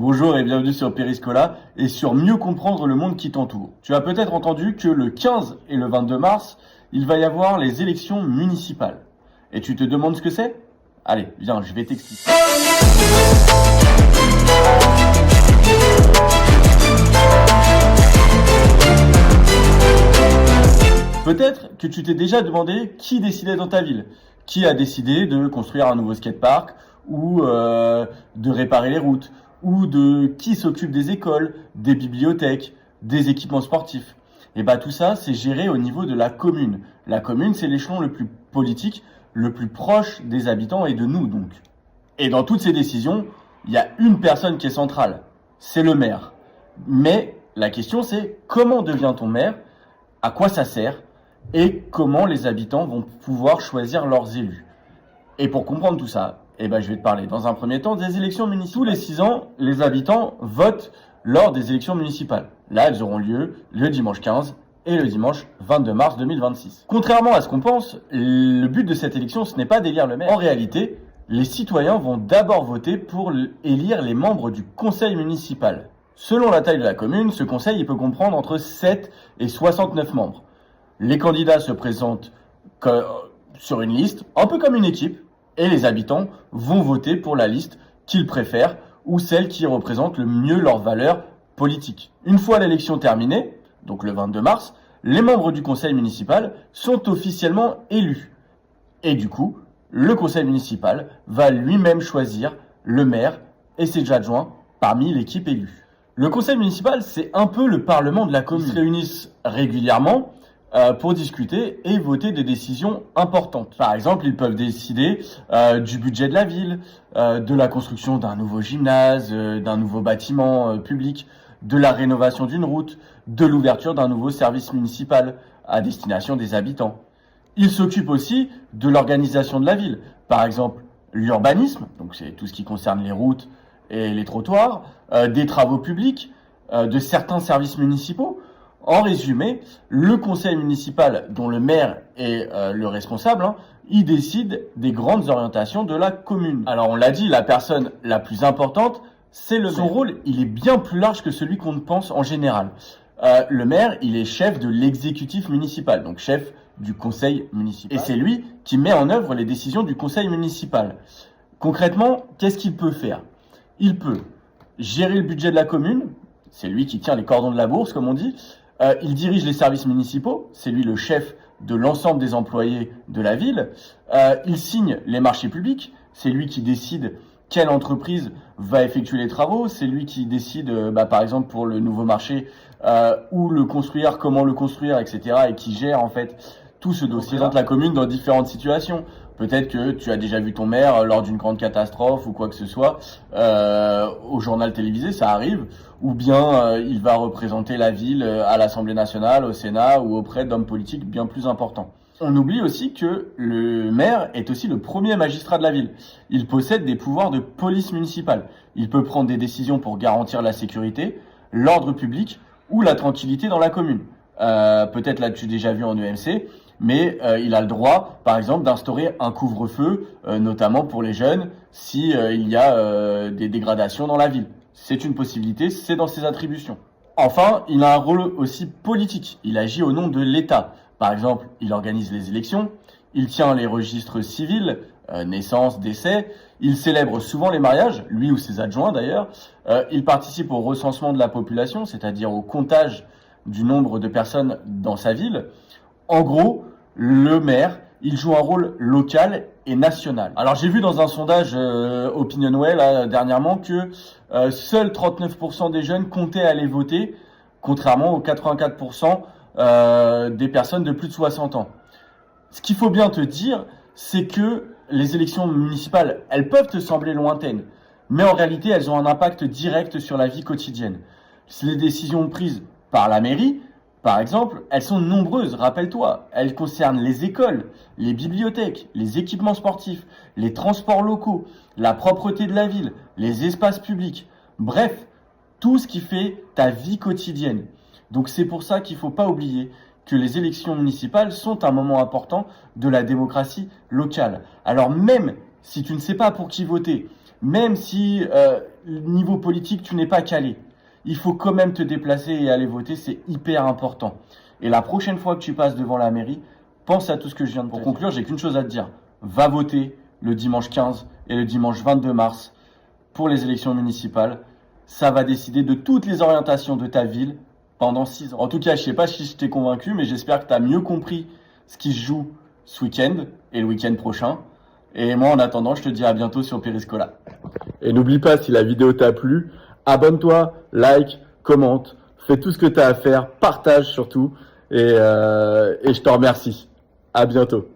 Bonjour et bienvenue sur Periscola et sur mieux comprendre le monde qui t'entoure. Tu as peut-être entendu que le 15 et le 22 mars, il va y avoir les élections municipales. Et tu te demandes ce que c'est? Allez, viens, je vais t'expliquer. Peut-être que tu t'es déjà demandé qui décidait dans ta ville. Qui a décidé de construire un nouveau skatepark ou de réparer les routes ou de qui s'occupe des écoles, des bibliothèques, des équipements sportifs. Et bah tout ça, c'est géré au niveau de la commune. La commune, c'est l'échelon le plus politique, le plus proche des habitants et de nous donc. Et dans toutes ces décisions, il y a une personne qui est centrale, c'est le maire. Mais la question c'est comment devient-on maire, à quoi ça sert et comment les habitants vont pouvoir choisir leurs élus. Et pour comprendre tout ça, je vais te parler dans un premier temps des élections municipales. Tous les 6 ans, les habitants votent lors des élections municipales. Là, elles auront lieu le dimanche 15 et le dimanche 22 mars 2026. Contrairement à ce qu'on pense, le but de cette élection, ce n'est pas d'élire le maire. En réalité, les citoyens vont d'abord voter pour élire les membres du conseil municipal. Selon la taille de la commune, ce conseil peut comprendre entre 7 et 69 membres. Les candidats se présentent sur une liste, un peu comme une équipe, et les habitants vont voter pour la liste qu'ils préfèrent ou celle qui représente le mieux leurs valeurs politiques. Une fois l'élection terminée, donc le 22 mars, les membres du conseil municipal sont officiellement élus. Et du coup, le conseil municipal va lui-même choisir le maire et ses adjoints parmi l'équipe élue. Le conseil municipal, c'est un peu le parlement de la commune. Ils se réunissent régulièrement pour discuter et voter des décisions importantes. Par exemple, ils peuvent décider du budget de la ville, de la construction d'un nouveau gymnase, d'un nouveau bâtiment public, de la rénovation d'une route, de l'ouverture d'un nouveau service municipal à destination des habitants. Ils s'occupent aussi de l'organisation de la ville. Par exemple, l'urbanisme, donc c'est tout ce qui concerne les routes et les trottoirs, des travaux publics, de certains services municipaux. En résumé, le conseil municipal, dont le maire est le responsable, il décide des grandes orientations de la commune. Alors on l'a dit, la personne la plus importante, c'est le maire. Son rôle, il est bien plus large que celui qu'on pense en général. Le maire, il est chef de l'exécutif municipal, donc chef du conseil municipal. Et c'est lui qui met en œuvre les décisions du conseil municipal. Concrètement, qu'est-ce qu'il peut faire? Il peut gérer le budget de la commune, c'est lui qui tient les cordons de la bourse, comme on dit. Il dirige les services municipaux, c'est lui le chef de l'ensemble des employés de la ville. Il signe les marchés publics, c'est lui qui décide quelle entreprise va effectuer les travaux, c'est lui qui décide, par exemple pour le nouveau marché, où le construire, comment le construire, etc. et qui gère en fait tout ce dossier. Présente la commune dans différentes situations. Peut-être que tu as déjà vu ton maire lors d'une grande catastrophe ou quoi que ce soit, au journal télévisé, ça arrive, ou bien il va représenter la ville à l'Assemblée nationale, au Sénat ou auprès d'hommes politiques bien plus importants. On oublie aussi que le maire est aussi le premier magistrat de la ville. Il possède des pouvoirs de police municipale. Il peut prendre des décisions pour garantir la sécurité, l'ordre public ou la tranquillité dans la commune. Peut-être l'as-tu déjà vu en EMC, mais il a le droit, par exemple, d'instaurer un couvre-feu, notamment pour les jeunes, si il y a des dégradations dans la ville. C'est une possibilité, c'est dans ses attributions. Enfin, il a un rôle aussi politique. Il agit au nom de l'État. Par exemple, il organise les élections, il tient les registres civils, naissance, décès, il célèbre souvent les mariages, lui ou ses adjoints d'ailleurs, il participe au recensement de la population, c'est-à-dire au comptage du nombre de personnes dans sa ville. En gros, le maire, il joue un rôle local et national. Alors j'ai vu dans un sondage OpinionWay dernièrement que seuls 39% des jeunes comptaient aller voter, contrairement aux 84% des personnes de plus de 60 ans. Ce qu'il faut bien te dire, c'est que les élections municipales, elles peuvent te sembler lointaines, mais en réalité, elles ont un impact direct sur la vie quotidienne. Les décisions prises par la mairie, par exemple, elles sont nombreuses, rappelle-toi. Elles concernent les écoles, les bibliothèques, les équipements sportifs, les transports locaux, la propreté de la ville, les espaces publics. Bref, tout ce qui fait ta vie quotidienne. Donc c'est pour ça qu'il ne faut pas oublier que les élections municipales sont un moment important de la démocratie locale. Alors même si tu ne sais pas pour qui voter, même si niveau politique tu n'es pas calé, il faut quand même te déplacer et aller voter, c'est hyper important. Et la prochaine fois que tu passes devant la mairie, pense à tout ce que je viens de te dire. Pour conclure, j'ai qu'une chose à te dire. Va voter le dimanche 15 et le dimanche 22 mars pour les élections municipales. Ça va décider de toutes les orientations de ta ville pendant 6 ans. En tout cas, je sais pas si je t'ai convaincu, mais j'espère que tu as mieux compris ce qui se joue ce week-end et le week-end prochain. Et moi, en attendant, je te dis à bientôt sur Periscola. Et n'oublie pas, si la vidéo t'a plu, abonne-toi, like, commente, fais tout ce que tu as à faire, partage surtout. Et je te remercie. À bientôt.